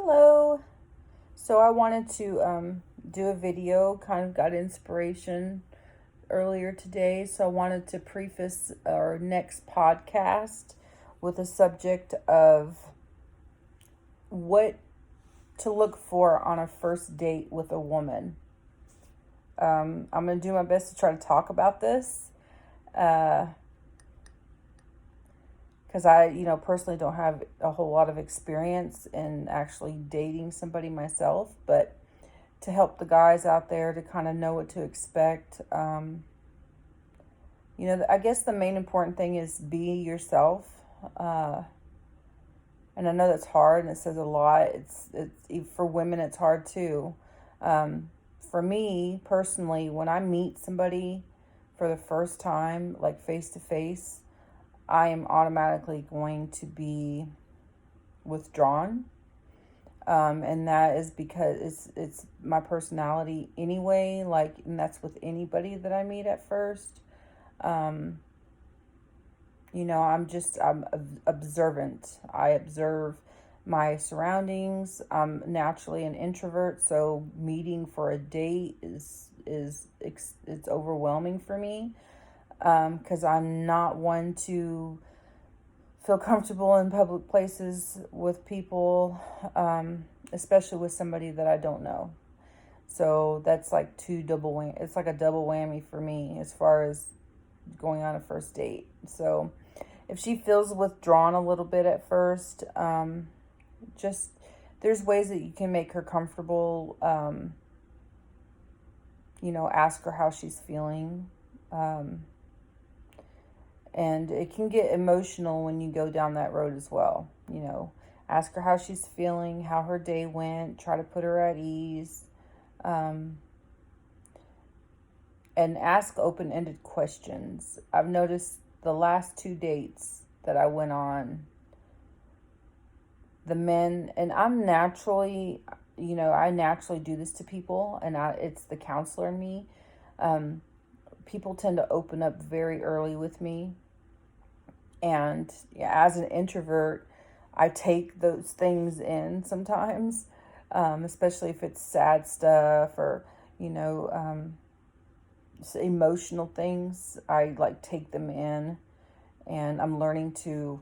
Hello. So I wanted to do a video, kind of got inspiration earlier today. So I wanted to preface our next podcast with a subject of what to look for on a first date with a woman. I'm going to do my best to try to talk about this because I personally don't have a whole lot of experience in actually dating somebody myself, but to help the guys out there to kind of know what to expect. I guess the main important thing is be yourself. And I know that's hard and it says a lot. It's for women, it's hard too. For me personally, when I meet somebody for the first time, like face to face, I am automatically going to be withdrawn. And that is because it's my personality anyway, and that's with anybody that I meet at first. I'm observant. I observe my surroundings. I'm naturally an introvert, so meeting for a date it's overwhelming for me, because I'm not one to feel comfortable in public places with people, especially with somebody that I don't know. So that's like it's like a double whammy for me as far as going on a first date. So if she feels withdrawn a little bit at first, just there's ways that you can make her comfortable. Ask her how she's feeling. And it can get emotional when you go down that road as well. Ask her how she's feeling, how her day went, try to put her at ease. And ask open-ended questions. I've noticed the last 2 dates that I went on, the men, and I naturally do this to people, and it's the counselor in me. People tend to open up very early with me. And as an introvert, I take those things in sometimes, especially if it's sad stuff or, emotional things. I take them in, and I'm learning to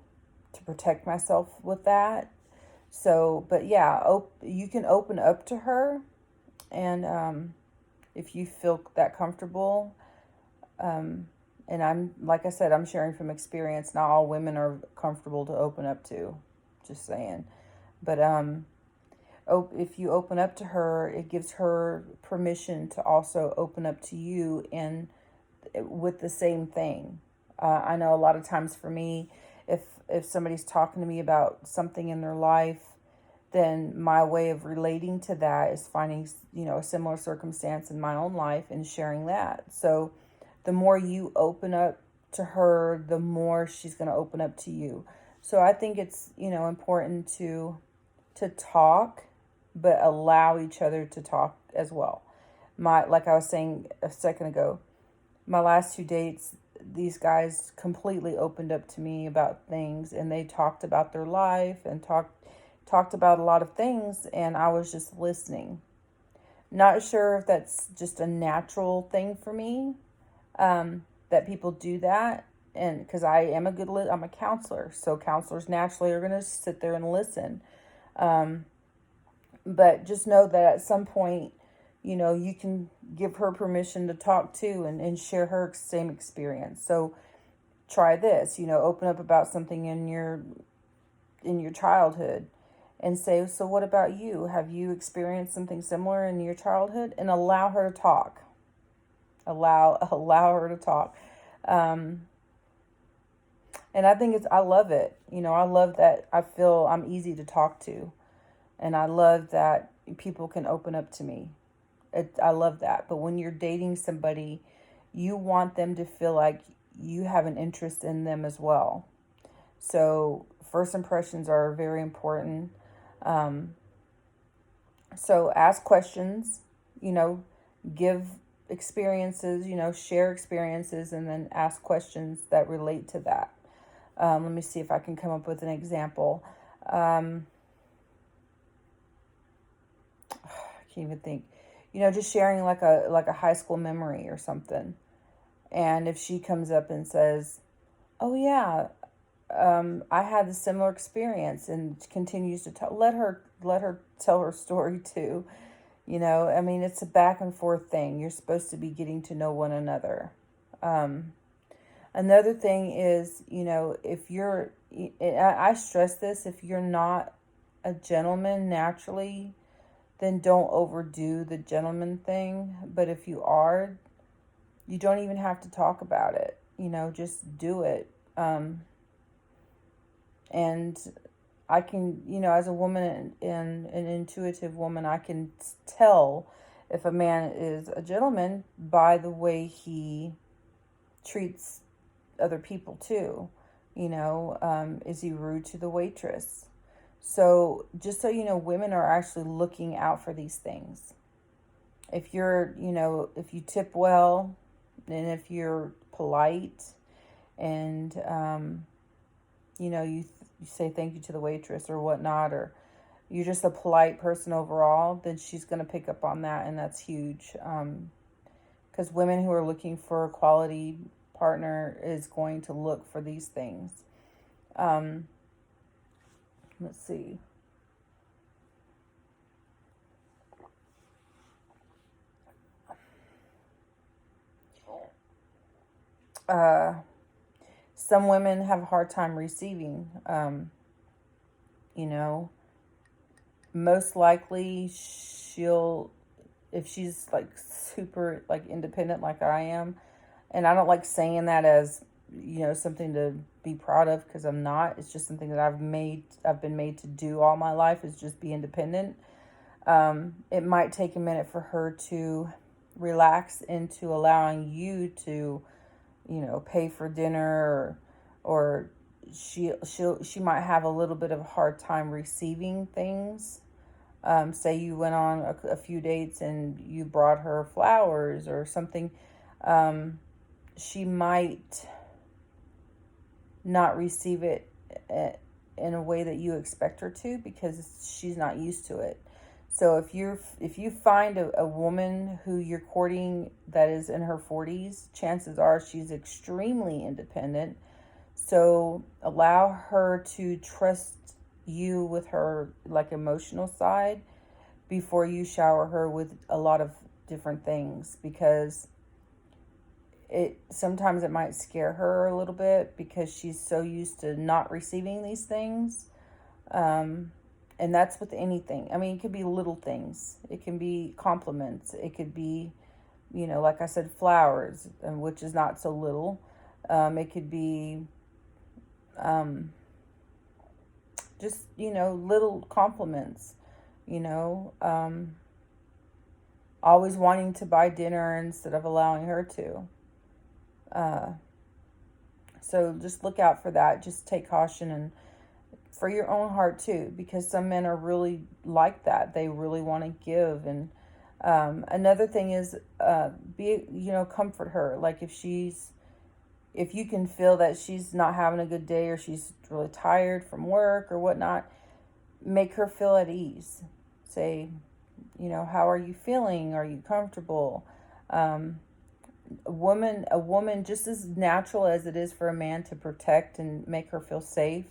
protect myself with that. So, but yeah, you can open up to her, and if you feel that comfortable, and I'm, like I said, I'm sharing from experience. Not all women are comfortable to open up to, just saying. But if you open up to her, it gives her permission to also open up to you and with the same thing. I know a lot of times for me, if somebody's talking to me about something in their life, then my way of relating to that is finding, a similar circumstance in my own life and sharing that. So the more you open up to her, the more she's going to open up to you. So I think it's, important to talk, but allow each other to talk as well. Like I was saying a second ago, my last 2 dates, these guys completely opened up to me about things, and they talked about their life and talked about a lot of things, and I was just listening. Not sure if that's just a natural thing for me, that people do that, and because I'm a counselor, so counselors naturally are going to sit there and listen. But just know that at some point, you can give her permission to talk too, and share her same experience. So try this, open up about something in your childhood and say, so what about you? Have you experienced something similar in your childhood? And allow her to talk. Allow her to talk. And I love it. I love that I feel I'm easy to talk to. And I love that people can open up to me. I love that. But when you're dating somebody, you want them to feel like you have an interest in them as well. So first impressions are very important. So ask questions, give experiences, share experiences, and then ask questions that relate to that. Let me see if I can come up with an example. can't even think. You know, just sharing like a high school memory or something. And if she comes up and says, "Oh yeah, I had a similar experience," and continues to tell, let her tell her story too. You know, I mean, it's a back and forth thing. You're supposed to be getting to know one another. Um, Another thing is, you know, if you're, I stress this, if you're not a gentleman naturally, then don't overdo the gentleman thing. But if you are, you don't even have to talk about it. You know, just do it. And I can, you know, as a woman and an intuitive woman, I can tell if a man is a gentleman by the way he treats other people too. You know, is he rude to the waitress? So just so you know, women are actually looking out for these things. If you're, you know, if you tip well, and if you're polite, and you know, you say thank you to the waitress or whatnot, or you're just a polite person overall, then she's going to pick up on that, and that's huge. Because women who are looking for a quality partner is going to look for these things. Let's see. Some women have a hard time receiving. You know, most likely she'll, if she's like super like independent like I am, and I don't like saying that as, you know, something to be proud of, because I'm not. It's just something that I've been made to do all my life, is just be independent. It might take a minute for her to relax into allowing you to, you know, pay for dinner, or she might have a little bit of a hard time receiving things. Say you went on a few dates and you brought her flowers or something. She might not receive it in a way that you expect her to, because she's not used to it. So if you find a woman who you're courting that is in her 40s, chances are she's extremely independent. So allow her to trust you with her like emotional side before you shower her with a lot of different things, because sometimes it might scare her a little bit because she's so used to not receiving these things. And that's with anything. I mean, it could be little things. It can be compliments. It could be, you know, like I said, flowers, which is not so little. It could be just, you know, little compliments, you know, always wanting to buy dinner instead of allowing her to. So just look out for that. Just take caution, and for your own heart too, because some men are really like that. They really want to give. And another thing is, comfort her. Like if you can feel that she's not having a good day, or she's really tired from work or whatnot, make her feel at ease. Say, you know, how are you feeling? Are you comfortable? A woman, just as natural as it is for a man to protect and make her feel safe,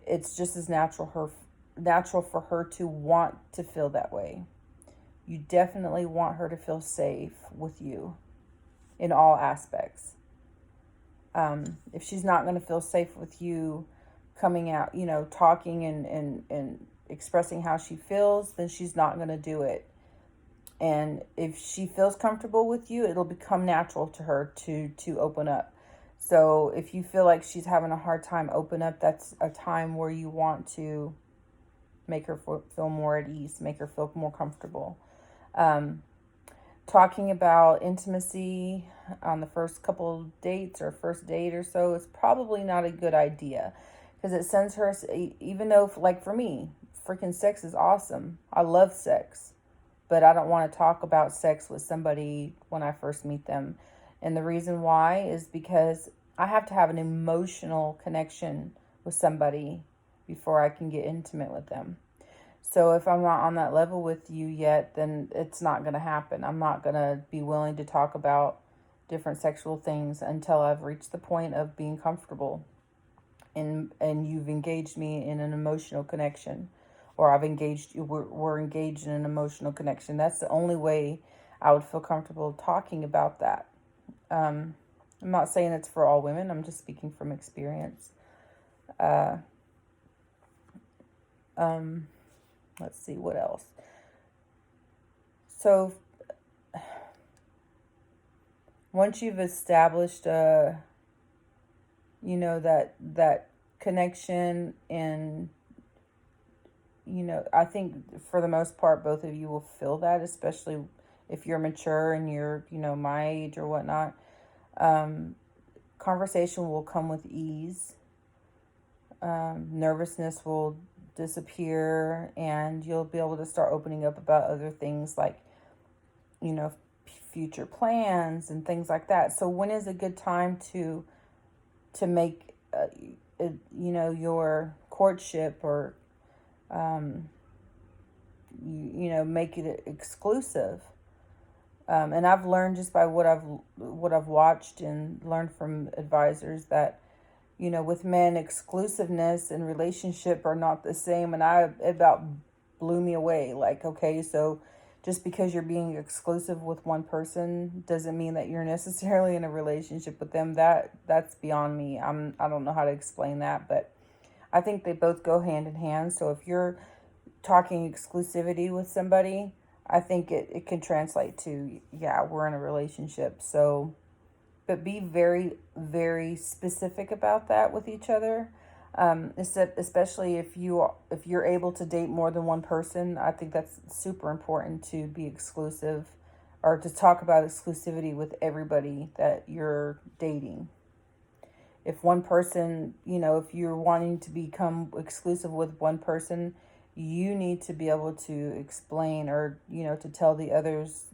it's just as natural for her to want to feel that way. You definitely want her to feel safe with you in all aspects. If she's not going to feel safe with you coming out, you know, talking and expressing how she feels, then she's not going to do it. And if she feels comfortable with you, it'll become natural to her to open up. So if you feel like she's having a hard time open up, that's a time where you want to make her feel more at ease, make her feel more comfortable. Talking about intimacy on the first couple of dates or first date or so is probably not a good idea, because it sends her, even though, like for me, freaking sex is awesome. I love sex, but I don't want to talk about sex with somebody when I first meet them. And the reason why is because I have to have an emotional connection with somebody before I can get intimate with them. So if I'm not on that level with you yet, then it's not going to happen. I'm not going to be willing to talk about different sexual things until I've reached the point of being comfortable and you've engaged me in an emotional connection, or I've engaged you, we're engaged in an emotional connection. That's the only way I would feel comfortable talking about that. I'm not saying it's for all women. I'm just speaking from experience. Uh, let's see what else. So once you've established that connection, and I think for the most part both of you will feel that, especially if you're mature and you're my age or whatnot. Conversation will come with ease. Nervousness will disappear, and you'll be able to start opening up about other things like future plans and things like that. So when is a good time to make your courtship, or make it exclusive? And I've learned just by what I've watched and learned from advisors that with men, exclusiveness and relationship are not the same. And it about blew me away. Like, okay, so just because you're being exclusive with one person doesn't mean that you're necessarily in a relationship with them. That's beyond me. I don't know how to explain that, but I think they both go hand in hand. So if you're talking exclusivity with somebody, I think it can translate to, yeah, we're in a relationship. So, but be very, very specific about that with each other. Especially if you're able to date more than one person. I think that's super important to be exclusive, or to talk about exclusivity with everybody that you're dating. If one person, if you're wanting to become exclusive with one person, you need to be able to explain, or to tell the others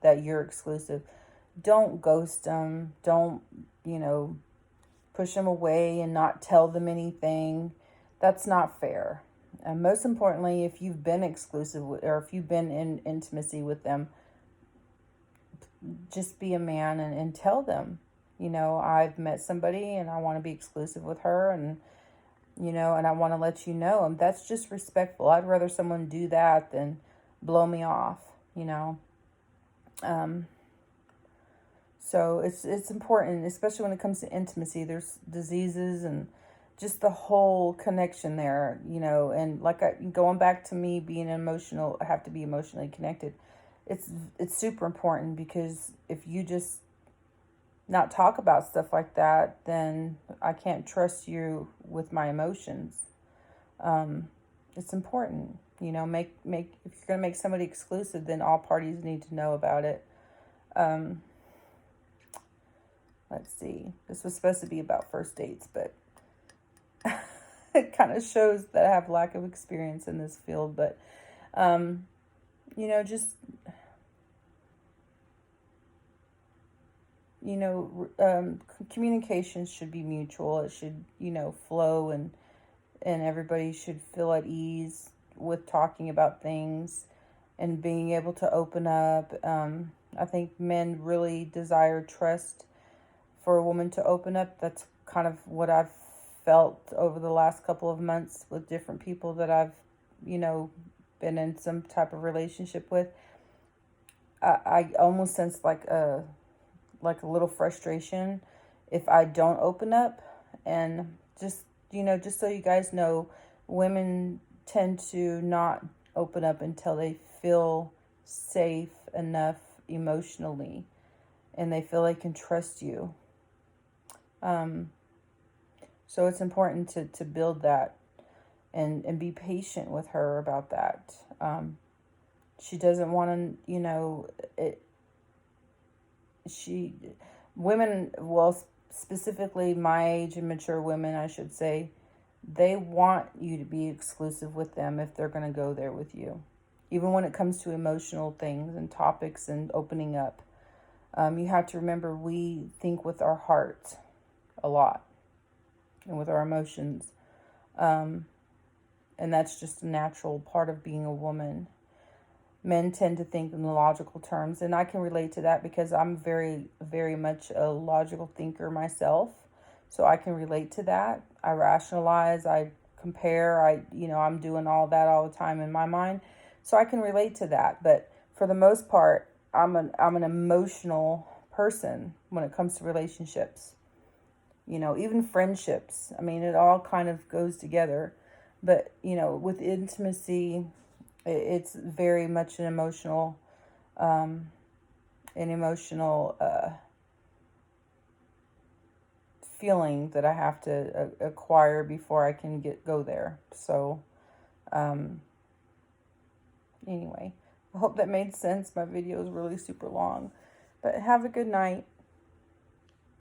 that you're exclusive. Don't ghost them. Don't push them away and not tell them anything. That's not fair. And most importantly, if you've been exclusive or if you've been in intimacy with them, just be a man and tell them, I've met somebody and I want to be exclusive with her, and and I want to let you know. And that's just respectful. I'd rather someone do that than blow me off, So it's important, especially when it comes to intimacy. There's diseases and just the whole connection there, and going back to me being emotional, I have to be emotionally connected. It's super important, because if you just not talk about stuff like that, then I can't trust you with my emotions. It's important, make if you're gonna make somebody exclusive, then all parties need to know about it. Let's see. This was supposed to be about first dates, but it kind of shows that I have lack of experience in this field. But, just, communication should be mutual. It should, flow, and everybody should feel at ease with talking about things and being able to open up. I think men really desire trust for a woman to open up. That's kind of what I've felt over the last couple of months with different people that I've, been in some type of relationship with. I almost sense like a little frustration if I don't open up. And just so you guys know, women tend to not open up until they feel safe enough emotionally and they feel they can trust you. So it's important to build that and be patient with her about that. She doesn't want to, women, well, specifically my age and mature women, I should say, they want you to be exclusive with them if they're going to go there with you. Even when it comes to emotional things and topics and opening up. You have to remember, we think with our heart a lot and with our emotions. And that's just a natural part of being a woman. Men tend to think in the logical terms, and I can relate to that because I'm very, very much a logical thinker myself. So I can relate to that. I rationalize, I compare, I'm doing all that all the time in my mind. So I can relate to that. But for the most part, I'm an emotional person when it comes to relationships. Even friendships. I mean, it all kind of goes together. But, with intimacy, it's very much an emotional feeling that I have to acquire before I can go there. So, anyway, I hope that made sense. My video is really super long, but have a good night.